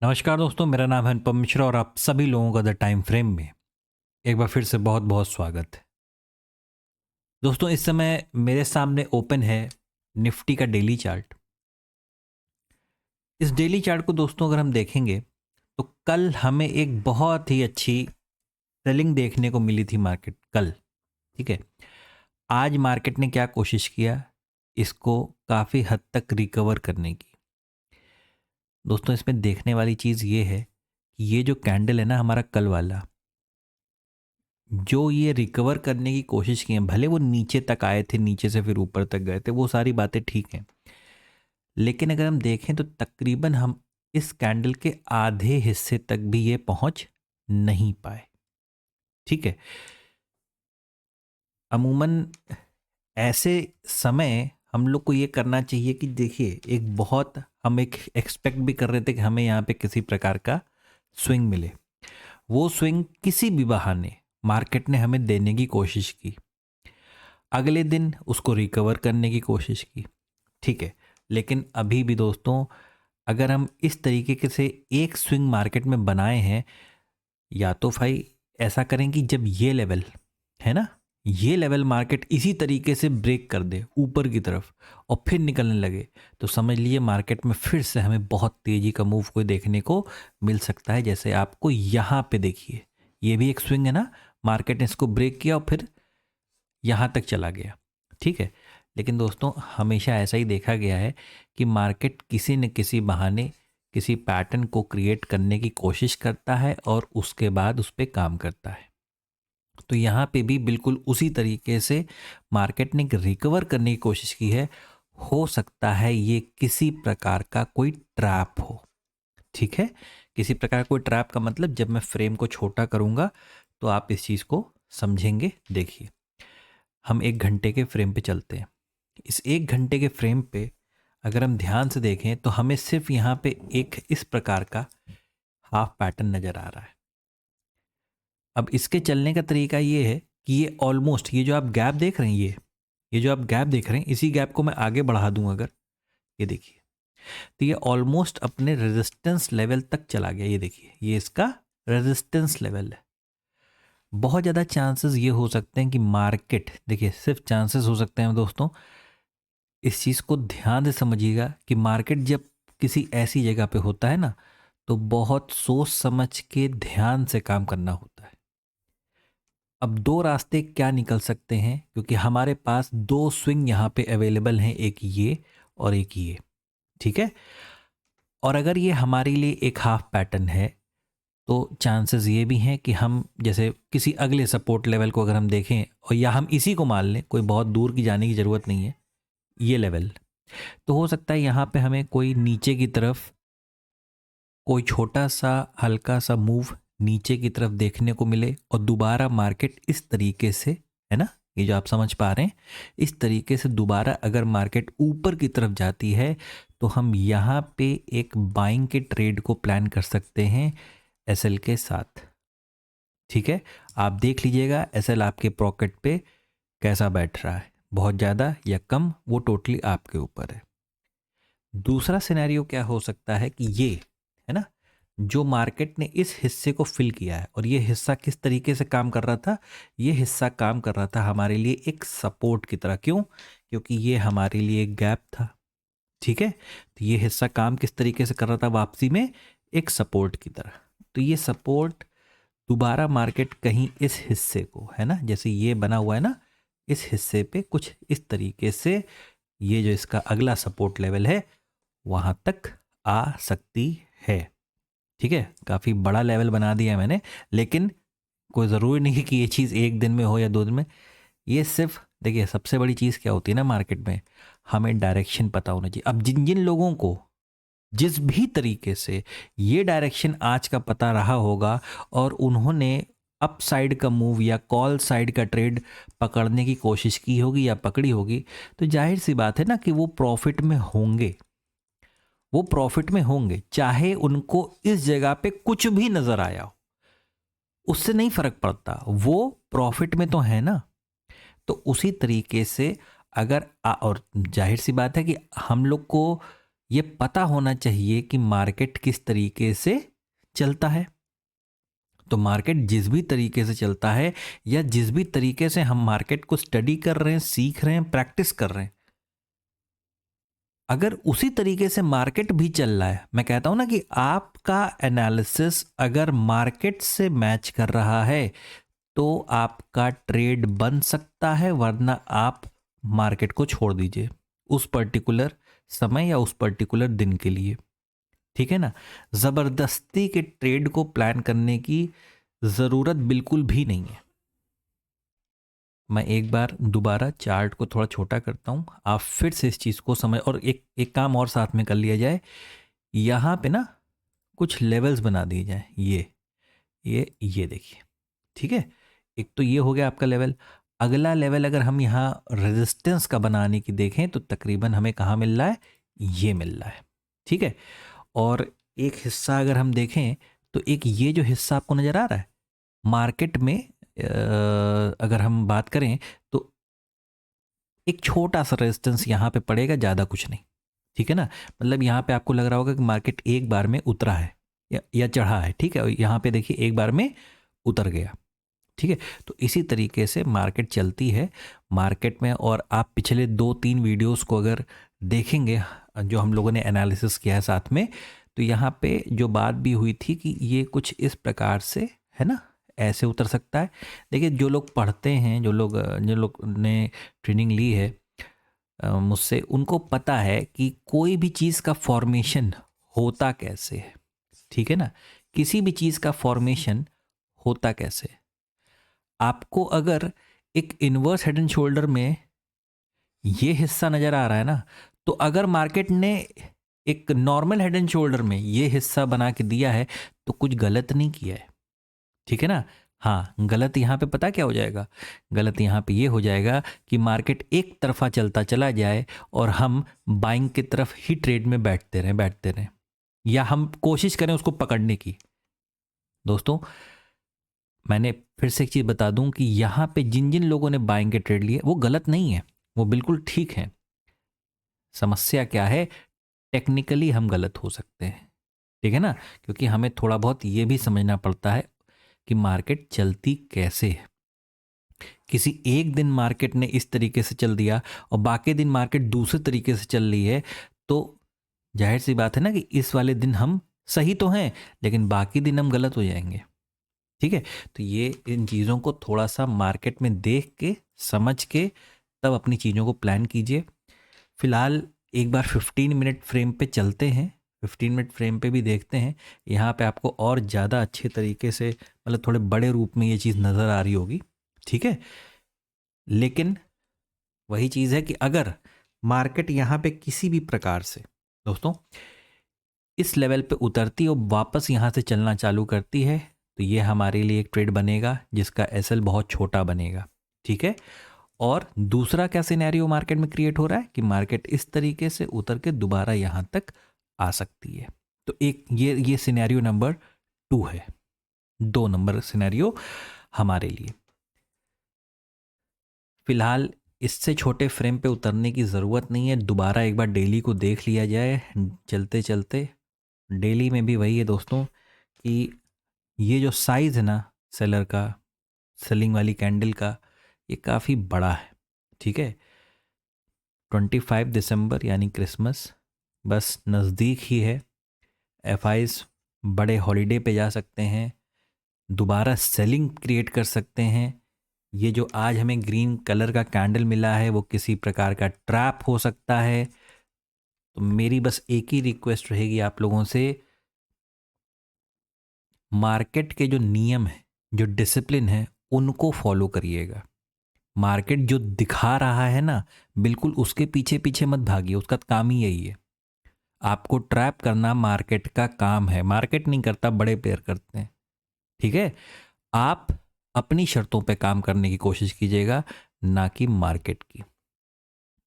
नमस्कार दोस्तों, मेरा नाम है अनुपम मिश्रा और आप सभी लोगों का द टाइम फ्रेम में एक बार फिर से बहुत बहुत स्वागत है। दोस्तों, इस समय मेरे सामने ओपन है निफ्टी का डेली चार्ट। इस डेली चार्ट को दोस्तों अगर हम देखेंगे तो कल हमें एक बहुत ही अच्छी सेलिंग देखने को मिली थी मार्केट कल। ठीक है, आज मार्केट ने क्या कोशिश किया इसको काफ़ी हद तक रिकवर करने की। दोस्तों, इसमें देखने वाली चीज़ ये है कि ये जो कैंडल है ना हमारा कल वाला, जो ये रिकवर करने की कोशिश की है, भले वो नीचे तक आए थे, नीचे से फिर ऊपर तक गए थे, वो सारी बातें ठीक हैं, लेकिन अगर हम देखें तो तकरीबन हम इस कैंडल के आधे हिस्से तक भी ये पहुंच नहीं पाए। ठीक है, अमूमन ऐसे समय हम लोग को ये करना चाहिए कि देखिए, एक बहुत हम एक एक्सपेक्ट भी कर रहे थे कि हमें यहाँ पे किसी प्रकार का स्विंग मिले। वो स्विंग किसी भी बहाने मार्केट ने हमें देने की कोशिश की, अगले दिन उसको रिकवर करने की कोशिश की। ठीक है, लेकिन अभी भी दोस्तों, अगर हम इस तरीके के से एक स्विंग मार्केट में बनाए हैं, या तो भाई ऐसा करें कि जब ये लेवल है ना, ये लेवल मार्केट इसी तरीके से ब्रेक कर दे ऊपर की तरफ और फिर निकलने लगे, तो समझ लीजिए मार्केट में फिर से हमें बहुत तेजी का मूव कोई देखने को मिल सकता है। जैसे आपको यहाँ पे देखिए, ये भी एक स्विंग है ना, मार्केट ने इसको ब्रेक किया और फिर यहाँ तक चला गया। ठीक है, लेकिन दोस्तों हमेशा ऐसा ही देखा गया है कि मार्केट किसी न किसी बहाने किसी पैटर्न को क्रिएट करने की कोशिश करता है और उसके बाद उस पर काम करता है। तो यहाँ पे भी बिल्कुल उसी तरीके से मार्केट ने रिकवर करने की कोशिश की है। हो सकता है ये किसी प्रकार का कोई ट्रैप हो। ठीक है, किसी प्रकार का कोई ट्रैप का मतलब, जब मैं फ्रेम को छोटा करूँगा तो आप इस चीज़ को समझेंगे। देखिए, हम 1 घंटे के फ्रेम पे चलते हैं। इस 1 घंटे के फ्रेम पे अगर हम ध्यान से देखें तो हमें सिर्फ यहाँ पे एक इस प्रकार का हाफ पैटर्न नज़र आ रहा है। अब इसके चलने का तरीका ये है कि ये ऑलमोस्ट, ये जो आप गैप देख रहे हैं, ये जो आप गैप देख रहे हैं, इसी गैप को मैं आगे बढ़ा दूं अगर, ये देखिए, तो ये ऑलमोस्ट अपने रेजिस्टेंस लेवल तक चला गया। ये देखिए, ये इसका रेजिस्टेंस लेवल है। बहुत ज़्यादा चांसेस ये हो सकते हैं कि मार्केट, देखिए सिर्फ चांसेस हो सकते हैं दोस्तों, इस चीज़ को ध्यान से समझिएगा कि मार्केट जब किसी ऐसी जगह पे होता है ना, तो बहुत सोच समझ के ध्यान से काम करना होता है। अब दो रास्ते क्या निकल सकते हैं, क्योंकि हमारे पास दो स्विंग यहाँ पे अवेलेबल हैं, एक ये और एक ये। ठीक है, और अगर ये हमारे लिए एक हाफ पैटर्न है तो चांसेस ये भी हैं कि हम जैसे किसी अगले सपोर्ट लेवल को अगर हम देखें, और या हम इसी को मान लें, कोई बहुत दूर की जाने की ज़रूरत नहीं है, ये लेवल, तो हो सकता है यहाँ पे हमें कोई नीचे की तरफ कोई छोटा सा हल्का सा मूव नीचे की तरफ देखने को मिले और दोबारा मार्केट इस तरीके से, है ना, ये जो आप समझ पा रहे हैं, इस तरीके से दोबारा अगर मार्केट ऊपर की तरफ जाती है तो हम यहाँ पे एक बाइंग के ट्रेड को प्लान कर सकते हैं एसएल के साथ। ठीक है, आप देख लीजिएगा एसएल आपके पॉकेट पे कैसा बैठ रहा है, बहुत ज़्यादा या कम, वो टोटली आपके ऊपर है। दूसरा सिनेरियो क्या हो सकता है कि ये, है ना, जो मार्केट ने इस हिस्से को फिल किया है, और ये हिस्सा किस तरीके से काम कर रहा था, ये हिस्सा काम कर रहा था हमारे लिए एक सपोर्ट की तरह। क्यों? क्योंकि ये हमारे लिए एक गैप था। ठीक है, तो ये हिस्सा काम किस तरीके से कर रहा था वापसी में, एक सपोर्ट की तरह। तो ये सपोर्ट दोबारा मार्केट कहीं इस हिस्से को, है ना, जैसे ये बना हुआ है ना, इस हिस्से पे कुछ इस तरीके से ये जो इसका अगला सपोर्ट लेवल है वहां तक आ सकती है। ठीक है, काफ़ी बड़ा लेवल बना दिया है मैंने, लेकिन कोई ज़रूरी नहीं कि ये चीज़ एक दिन में हो या 2 दिन में। ये सिर्फ देखिए, सबसे बड़ी चीज़ क्या होती है ना मार्केट में, हमें डायरेक्शन पता होना चाहिए। अब जिन जिन लोगों को जिस भी तरीके से ये डायरेक्शन आज का पता रहा होगा और उन्होंने अप साइड का मूव या कॉल साइड का ट्रेड पकड़ने की कोशिश की होगी या पकड़ी होगी, तो जाहिर सी बात है ना कि वो प्रॉफिट में होंगे। वो प्रॉफिट में होंगे चाहे उनको इस जगह पे कुछ भी नजर आया हो, उससे नहीं फर्क पड़ता, वो प्रॉफिट में तो है ना। तो उसी तरीके से अगर और जाहिर सी बात है कि हम लोग को ये पता होना चाहिए कि मार्केट किस तरीके से चलता है। तो मार्केट जिस भी तरीके से चलता है या जिस भी तरीके से हम मार्केट को स्टडी कर रहे हैं, सीख रहे हैं, प्रैक्टिस कर रहे हैं, अगर उसी तरीके से मार्केट भी चल रहा है, मैं कहता हूं ना कि आपका एनालिसिस अगर मार्केट से मैच कर रहा है तो आपका ट्रेड बन सकता है, वरना आप मार्केट को छोड़ दीजिए उस पर्टिकुलर समय या उस पर्टिकुलर दिन के लिए। ठीक है ना। जबरदस्ती के ट्रेड को प्लान करने की जरूरत बिल्कुल भी नहीं है। मैं एक बार दोबारा चार्ट को थोड़ा छोटा करता हूं, आप फिर से इस चीज को समझ, और एक काम और साथ में कर लिया जाए, यहां पे ना कुछ लेवल्स बना दिए जाए। ये देखिए, ठीक है। एक तो ये हो गया आपका लेवल। अगला लेवल अगर हम यहाँ रेजिस्टेंस का बनाने की देखें तो तकरीबन हमें कहाँ मिल रहा है, ये मिल रहा है। ठीक है। और एक हिस्सा अगर हम देखें तो एक ये जो हिस्सा आपको नजर आ रहा है मार्केट में, अगर हम बात करें तो एक छोटा सा रेजिस्टेंस यहाँ पे पड़ेगा, ज़्यादा कुछ नहीं। ठीक है ना। मतलब यहाँ पे आपको लग रहा होगा कि मार्केट एक बार में उतरा है या चढ़ा है। ठीक है। और यहाँ पे देखिए एक बार में उतर गया। ठीक है। तो इसी तरीके से मार्केट चलती है मार्केट में। और आप पिछले 2-3 वीडियोस को अगर देखेंगे जो हम लोगों ने एनालिसिस किया है साथ में, तो यहाँ पे जो बात भी हुई थी कि ये कुछ इस प्रकार से है ना, ऐसे उतर सकता है। देखिए जो लोग पढ़ते हैं, जो लोग ने ट्रेनिंग ली है मुझसे, उनको पता है कि कोई भी चीज़ का फॉर्मेशन होता कैसे है। ठीक है ना। किसी भी चीज़ का फॉर्मेशन होता कैसे है। आपको अगर एक इन्वर्स हेड एंड शोल्डर में ये हिस्सा नजर आ रहा है ना, तो अगर मार्केट ने एक नॉर्मल हेड एंड शोल्डर में ये हिस्सा बना के दिया है तो कुछ गलत नहीं किया है। ठीक है ना। हाँ, गलत यहाँ पे पता क्या हो जाएगा, गलत यहाँ पे ये हो जाएगा कि मार्केट एक तरफा चलता चला जाए और हम बाइंग की तरफ ही ट्रेड में बैठते रहें, या हम कोशिश करें उसको पकड़ने की। दोस्तों मैंने फिर से एक चीज़ बता दूं कि यहाँ पे जिन जिन लोगों ने बाइंग के ट्रेड लिए वो गलत नहीं है, वो बिल्कुल ठीक है। समस्या क्या है, टेक्निकली हम गलत हो सकते हैं। ठीक है ना। क्योंकि हमें थोड़ा बहुत ये भी समझना पड़ता है कि मार्केट चलती कैसे है। किसी एक दिन मार्केट ने इस तरीके से चल दिया और बाकी दिन मार्केट दूसरे तरीके से चल रही है, तो जाहिर सी बात है ना कि इस वाले दिन हम सही तो हैं लेकिन बाकी दिन हम गलत हो जाएंगे। ठीक है। तो ये इन चीज़ों को थोड़ा सा मार्केट में देख के समझ के तब अपनी चीज़ों को प्लान कीजिए। फिलहाल एक बार 15 मिनट फ्रेम पे चलते हैं, 15 मिनट फ्रेम पे भी देखते हैं। यहाँ पे आपको और ज़्यादा अच्छे तरीके से, मतलब थोड़े बड़े रूप में ये चीज़ नज़र आ रही होगी। ठीक है। लेकिन वही चीज़ है कि अगर मार्केट यहाँ पे किसी भी प्रकार से दोस्तों इस लेवल पे उतरती और वापस यहाँ से चलना चालू करती है, तो ये हमारे लिए एक ट्रेड बनेगा जिसका एसएल बहुत छोटा बनेगा। ठीक है। और दूसरा क्या सिनेरियो मार्केट में क्रिएट हो रहा है कि मार्केट इस तरीके से उतर के दोबारा यहां तक आ सकती है। तो एक ये सिनेरियो नंबर 2 है। 2 नंबर सिनेरियो हमारे लिए। फिलहाल इससे छोटे फ्रेम पे उतरने की ज़रूरत नहीं है। दोबारा एक बार डेली को देख लिया जाए चलते चलते। डेली में भी वही है दोस्तों कि ये जो साइज़ है ना सेलर का, सेलिंग वाली कैंडल का, ये काफ़ी बड़ा है। ठीक है। 25 दिसंबर यानी क्रिसमस बस नज़दीक ही है। एफआईज बड़े हॉलीडे पे जा सकते हैं, दोबारा सेलिंग क्रिएट कर सकते हैं। ये जो आज हमें ग्रीन कलर का कैंडल मिला है वो किसी प्रकार का ट्रैप हो सकता है। तो मेरी बस एक ही रिक्वेस्ट रहेगी आप लोगों से, मार्केट के जो नियम है, जो डिसिप्लिन है, उनको फॉलो करिएगा। मार्केट जो दिखा रहा है ना, बिल्कुल उसके पीछे पीछे मत भागिए। उसका काम ही यही है, आपको ट्रैप करना मार्केट का काम है। मार्केट नहीं करता, बड़े प्लेयर करते हैं। ठीक है। आप अपनी शर्तों पे काम करने की कोशिश कीजिएगा, ना कि मार्केट की।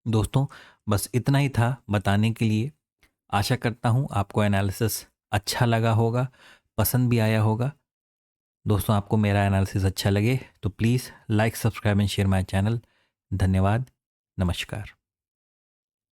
दोस्तों बस इतना ही था बताने के लिए। आशा करता हूँ आपको एनालिसिस अच्छा लगा होगा, पसंद भी आया होगा। दोस्तों आपको मेरा एनालिसिस अच्छा लगे तो please like, subscribe and share my channel. धन्यवाद। नमस्कार।